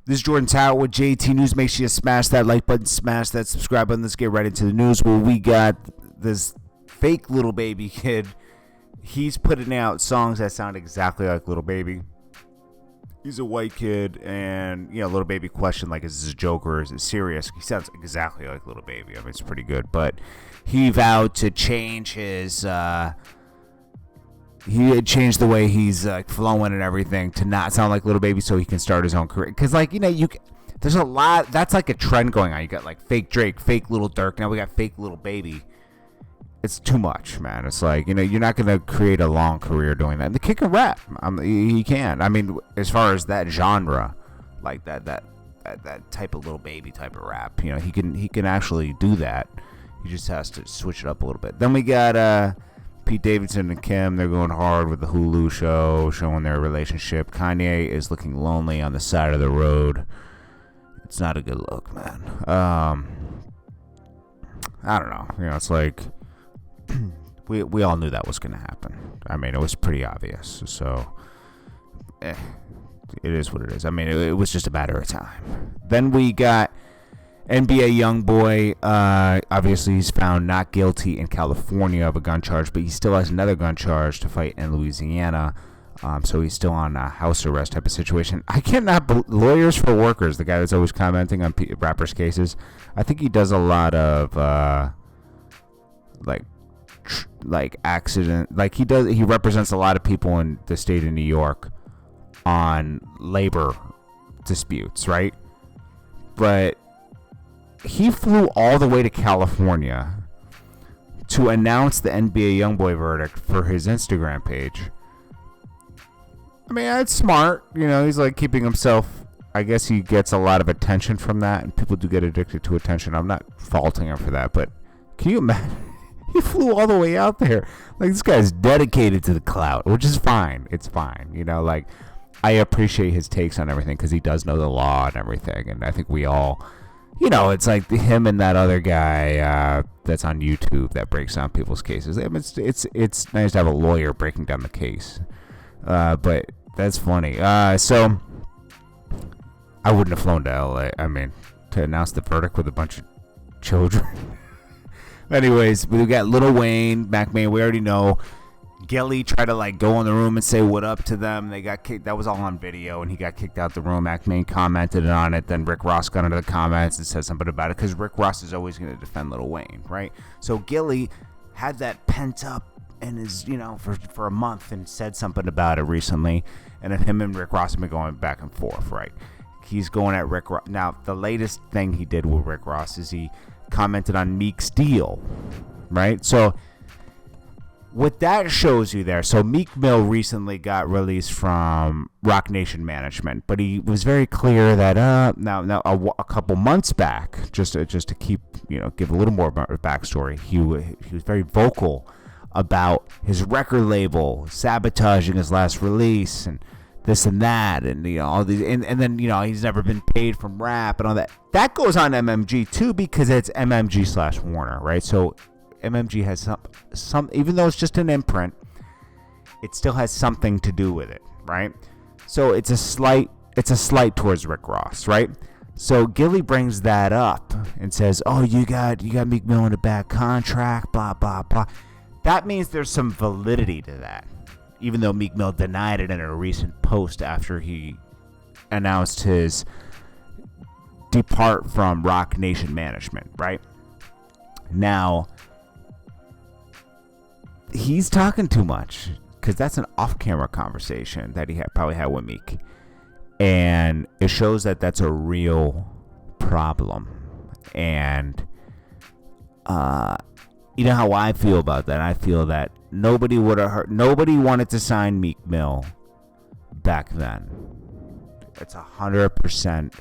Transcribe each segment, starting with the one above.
This is Jordan Tower with JT News. Make sure you smash that like button, smash that subscribe button. Let's get right into the news where we got this fake Little Baby kid. He's putting out songs that sound exactly like Little Baby. He's a white kid, and Little Baby questioned, like, is this a joke or is it serious? He sounds exactly like Little Baby. I mean, it's pretty good, but he vowed to change his he had changed the way he's flowing and everything to not sound like Little Baby so he can start his own career. Because, there's a lot. That's like a trend going on. You got, fake Drake, fake Little Durk. Now we got fake Little Baby. It's too much, man. It's like, you're not going to create a long career doing that. The kid can rap. He can. I mean, as far as that genre, like that type of Little Baby type of rap, he can actually do that. He just has to switch it up a little bit. Then we got Pete Davidson and Kim. They're going hard with the Hulu show, showing their relationship. Kanye is looking lonely on the side of the road. It's not a good look, man. I don't know. It's like we all knew that was going to happen. I mean, it was pretty obvious. So it is what it is. I mean, it was just a matter of time. Then we got NBA YoungBoy. Obviously, he's found not guilty in California of a gun charge, but he still has another gun charge to fight in Louisiana. So he's still on a house arrest type of situation. I cannot Lawyers for Workers, the guy that's always commenting on rappers' cases. I think he does a lot of accident. He represents a lot of people in the state of New York on labor disputes, right? But he flew all the way to California to announce the NBA YoungBoy verdict for his Instagram page. I mean, it's smart. He's keeping himself. I guess he gets a lot of attention from that, and people do get addicted to attention. I'm not faulting him for that, but can you imagine? He flew all the way out there. This guy's dedicated to the clout, which is fine. It's fine. I appreciate his takes on everything because he does know the law and everything, and I think we all... it's like him and that other guy that's on YouTube that breaks down people's cases. I mean, it's nice to have a lawyer breaking down the case, but that's funny. So I wouldn't have flown to LA. I mean, to announce the verdict with a bunch of children. Anyways, we got Lil Wayne, Mac Man. We already know. GILLE tried to go in the room and say what up to them. They got kicked. That was all on video, and he got kicked out the room. Acme commented on it. Then Rick Ross got into the comments and said something about it because Rick Ross is always going to defend Lil Wayne, right? So GILLE had that pent up and is for a month and said something about it recently. And then him and Rick Ross have been going back and forth, right? He's going at Rick Ross. Now the latest thing he did with Rick Ross is he commented on Meek's deal, right? So what that shows you there, so Meek Mill recently got released from Roc Nation management, but he was very clear that now a couple months back, just to keep give a little more backstory, he was very vocal about his record label sabotaging his last release and this and that, and all these, and then he's never been paid from rap and all that. That goes on MMG too because it's MMG/Warner, right? So MMG has some, even though it's just an imprint, it still has something to do with it, right? So it's a slight towards Rick Ross, right? So GILLE brings that up and says, "Oh, you got Meek Mill in a bad contract, blah blah blah." That means there's some validity to that, even though Meek Mill denied it in a recent post after he announced his depart from Roc Nation management, right? Now, he's talking too much because that's an off-camera conversation that he probably had with Meek, and it shows that that's a real problem. And you know how I feel about that? I feel that nobody wanted to sign Meek Mill back then. It's 100%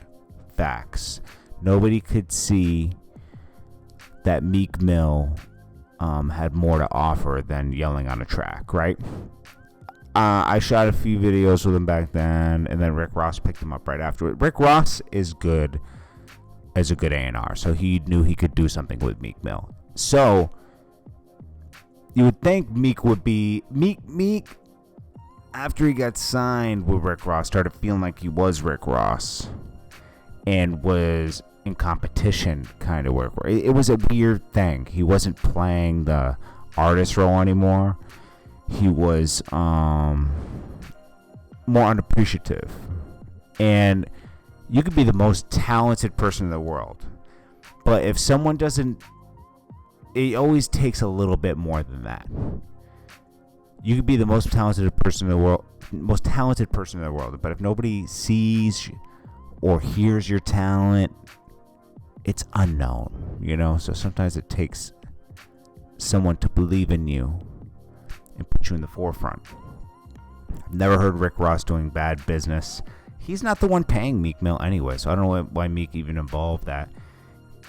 facts. Nobody could see that Meek Mill had more to offer than yelling on a track, right? I shot a few videos with him back then, and then Rick Ross picked him up right after it. Rick Ross is good as a good A&R, so he knew he could do something with Meek Mill. So you would think Meek would be Meek after he got signed with Rick Ross, started feeling like he was Rick Ross. and was in competition kind of work. It was a weird thing. He wasn't playing the artist role anymore. He was more unappreciative. And you could be the most talented person in the world, but if someone doesn't, it always takes a little bit more than that. You could be the most talented person in the world, but if nobody sees or hears your talent, it's unknown, you know? So sometimes it takes someone to believe in you and put you in the forefront. I've never heard Rick Ross doing bad business. He's not the one paying Meek Mill anyway, so I don't know why Meek even involved that.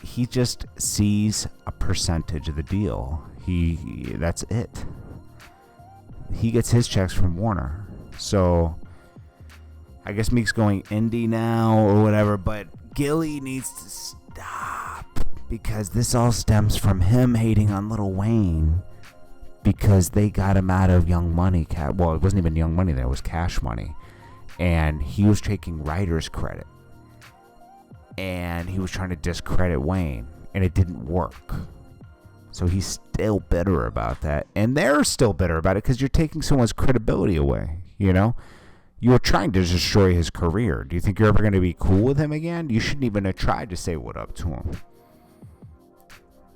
He just sees a percentage of the deal. That's it. He gets his checks from Warner. So I guess Meek's going indie now or whatever, but GILLE needs to stop, because this all stems from him hating on Lil Wayne because they got him out of Young Money. Well, it wasn't even Young Money there, it was Cash Money. And he was taking writer's credit. And he was trying to discredit Wayne, and it didn't work. So he's still bitter about that. And they're still bitter about it because you're taking someone's credibility away, you know? You were trying to destroy his career. Do you think you're ever going to be cool with him again? You shouldn't even have tried to say what up to him.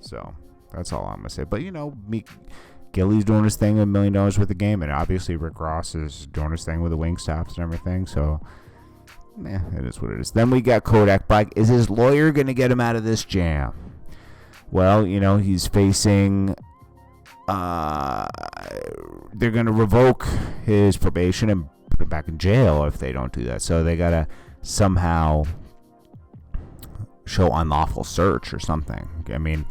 So, that's all I'm going to say. But, you know, GILLE's doing his thing with $1 million worth of game. And obviously Rick Ross is doing his thing with the Wingstops and everything. So, it is what it is. Then we got Kodak Black. Is his lawyer going to get him out of this jam? Well, you know, he's facing... they're going to revoke his probation and put him back in jail if they don't do that. So they got to somehow show unlawful search or something. I mean,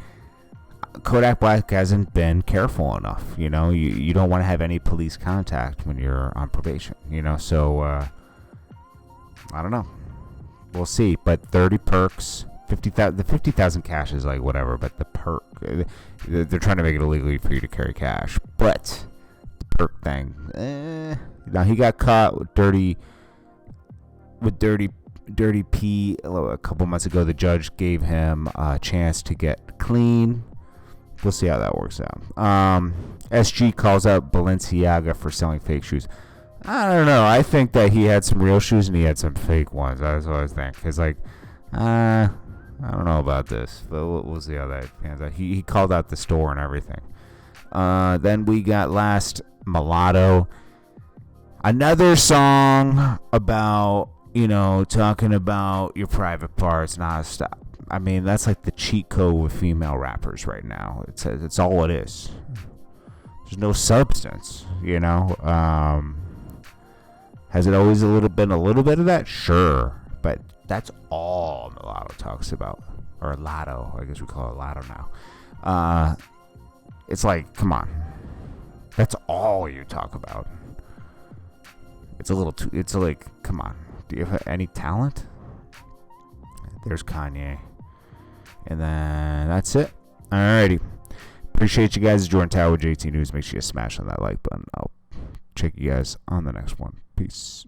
Kodak Black hasn't been careful enough. You know, you don't want to have any police contact when you're on probation. You know, so I don't know. We'll see. But 30 perks. 50,000. The 50,000 cash is like whatever, but the perk, they're trying to make it illegal for you to carry cash. But the perk thing, now he got caught with dirty P a couple months ago. The judge gave him a chance to get clean. We'll see how that works out. Est Gee calls out Balenciaga for selling fake shoes. I don't know. I think that he had some real shoes and he had some fake ones. That's what I think. Cause like, I don't know about this, but we'll see how that pans out. He called out the store and everything. Then we got last Mulatto. Another song about, you know, talking about your private parts, non-stop. I mean, that's like the cheat code with female rappers right now. It's all it is. There's no substance, you know. Has it always been a little bit of that? Sure. But that's all Mulatto talks about. Or Lotto. I guess we call it Lotto now. It's like, come on. That's all you talk about. It's a little too... It's like, come on. Do you have any talent? There's Kanye. And then that's it. Alrighty. Appreciate you guys. JordanTower with JT News. Make sure you smash on that like button. I'll check you guys on the next one. Peace.